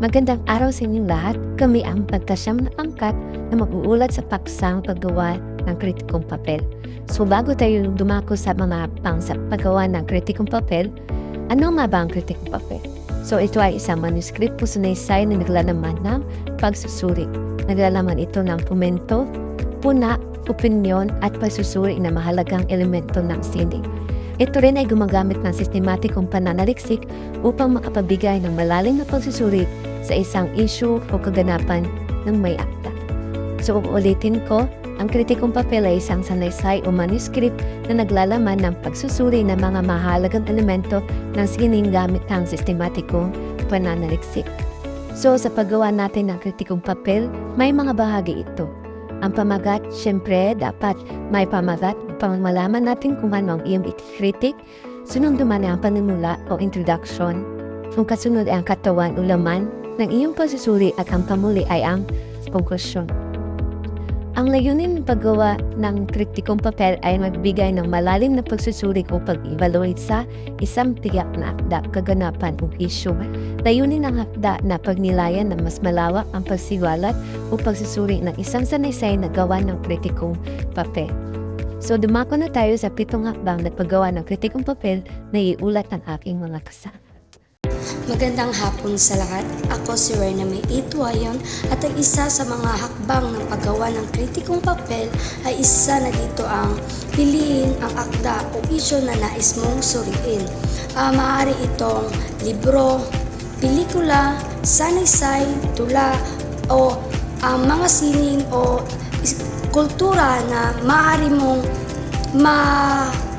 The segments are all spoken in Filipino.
Magandang araw sa inyong lahat. Kami ang pagkasyam na pangkat na mag-uulat sa paksang paggawa ng kritikong papel. So bago tayo dumako sa mga hakbang sa paggawa ng kritikong papel, ano nga ba ang kritikong papel? So ito ay isang manuscript po sunaysay na naglalaman ng pagsusuri. Naglalaman ito ng komento, puna, opinyon at pagsusuri na mahalagang elemento ng sining. Ito rin ay gumagamit ng sistematikong pananaliksik upang makapabigay ng malalim na pagsusuri sa isang issue o kaganapan ng may akda. So uulitin ko, ang kritikong papel ay isang sanaysay o manuscript na naglalaman ng pagsusuri ng mga mahalagang elemento ng sining gamit ang sistematikong pananaliksik. So sa paggawa natin ng kritikong papel, may mga bahagi ito. Ang pamagat, syempre, dapat may pamagat upang malaman natin kung ano ang iyong itikritik. Sunod naman ay ang panimula o introduction. Kung kasunod ay ang katawan o laman ng iyong pagsusuri at ang pamuli ay ang konklusyon. Ang layunin ng paggawa ng kritikong papel ay magbigay ng malalim na pagsusuri o pag-evaluate sa isang tiyak na akda, kaganapan o issue. Layunin ng akda na pagnilayan na mas malawak ang pagsiwalat o pagsusuri ng isang sanaysay na gawa ng kritikong papel. So dumako na tayo sa 7 hakbang na paggawa ng kritikong papel na iulat ng aking mga kasama. Magandang hapon sa lahat. Ako si Reyna May Ituayon at ang isa sa mga hakbang ng paggawa ng kritikong papel ay isa na dito ang piliin ang akda o isyu na nais mong suriin. Maaari itong libro, pelikula, sanaysay, tula o mga sining o kultura na maaari mong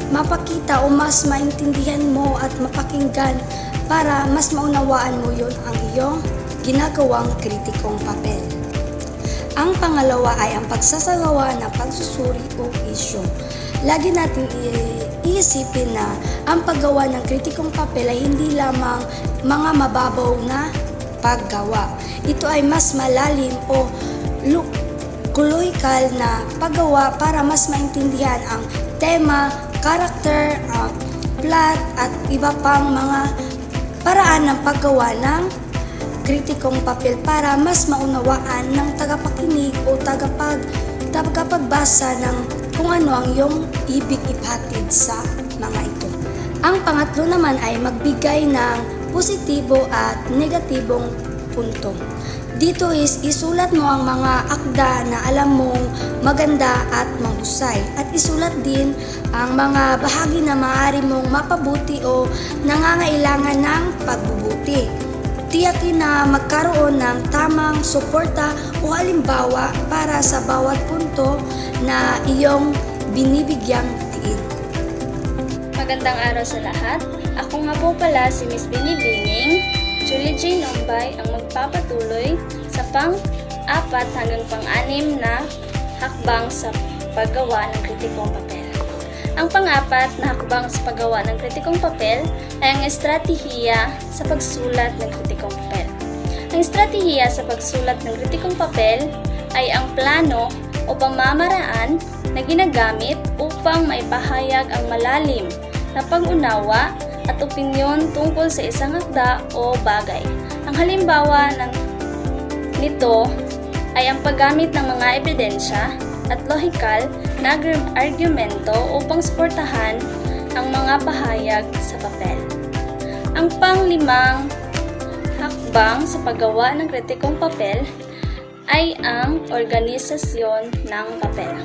mapakita o mas maintindihan mo at mapakinggan para mas maunawaan mo yun ang iyong ginagawang kritikong papel. Ang pangalawa ay ang pagsasagawa ng pagsusuri o issue. Lagi natin iisipin na ang paggawa ng kritikong papel ay hindi lamang mga mababaw na paggawa. Ito ay mas malalim o koloikal na paggawa para mas maintindihan ang tema, karakter, plot at iba pang mga paraan ng paggawa ng kritikong papel para mas maunawaan ng tagapakinig o tagapagbasa ng kung ano ang iyong ibig ipatid sa mga ito. Ang pangatlo naman ay magbigay ng positibo at negatibong punto. Dito is isulat mo ang mga akda na alam mong maganda at mahusay at isulat din ang mga bahagi na maaari mong mapabuti o nangangailangan ng pagbubuti. Tiyakin na magkaroon ng tamang suporta o halimbawa para sa bawat punto na iyong binibigyang diin. Magandang araw sa lahat. Ako nga po pala si Miss Binibining Julie J. Nombay ang magpapatuloy sa pang-4 hanggang pang-6 na hakbang sa paggawa ng kritikong papel. Ang pang-4 na hakbang sa paggawa ng kritikong papel ay ang estratehiya sa pagsulat ng kritikong papel. Ang estratehiya sa pagsulat ng kritikong papel ay ang plano o pamamaraan na ginagamit upang maipahayag ang malalim na pag-unawa at opinyon tungkol sa isang akda o bagay. Ang halimbawa nito ay ang paggamit ng mga ebidensya at lohikal na argumento upang suportahan ang mga pahayag sa papel. Ang pang-5 hakbang sa paggawa ng kritikong papel ay ang organisasyon ng papel.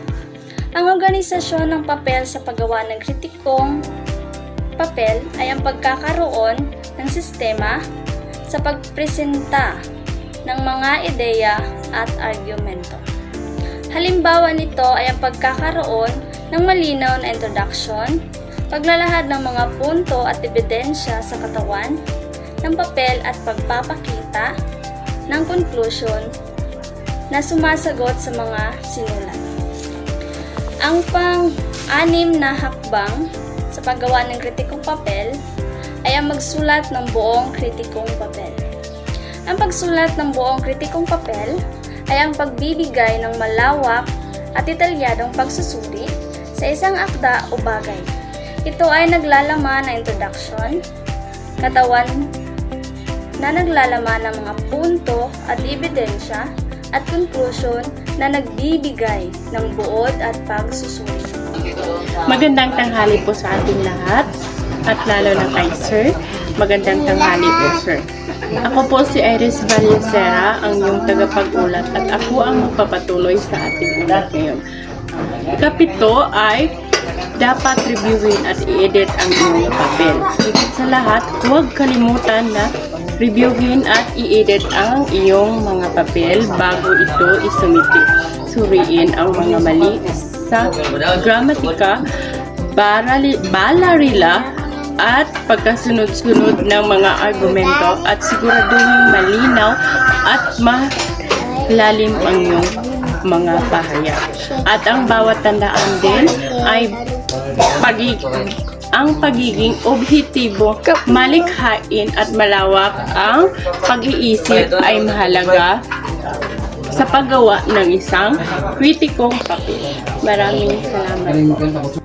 Ang organisasyon ng papel sa paggawa ng kritikong papel ay ang pagkakaroon ng sistema sa pagpresenta ng mga ideya at argumento. Halimbawa nito ay ang pagkakaroon ng malinaw na introduction, paglalahad ng mga punto at ebidensya sa katawan ng papel at pagpapakita ng conclusion na sumasagot sa mga sinulat. Ang pang-6 na hakbang sa paggawa ng kritikong papel ay ang magsulat ng buong kritikong papel. Ang pagsulat ng buong kritikong papel ay ang pagbibigay ng malawak at detalyadong pagsusuri sa isang akda o bagay. Ito ay naglalaman ng introduction, katawan na naglalaman ng mga punto at ebidensya at conclusion na nagbibigay ng buod at pagsusuri. Magandang tanghali po sa ating lahat at lalo na kay Sir. Magandang tanghali po, Sir. Ako po si Iris Valencera, ang iyong tagapag-ulat at ako ang magpapatuloy sa ating ulat ngayon. Kapito ay dapat reviewin at i-edit ang iyong papel. Higit sa lahat, huwag kalimutan na reviewin at i-edit ang iyong mga papel bago ito isumite. Suriin ang mga mali sa gramatika, balarila, at pagkasunod-sunod ng mga argumento at siguraduhin malinaw at malalim ang iyong mga pahayag. At ang bawat tandaan din ay ang pagiging objektibo, malikhain at malawak ang pag-iisip ay mahalaga sa paggawa ng isang kritikong papel. Maraming salamat po.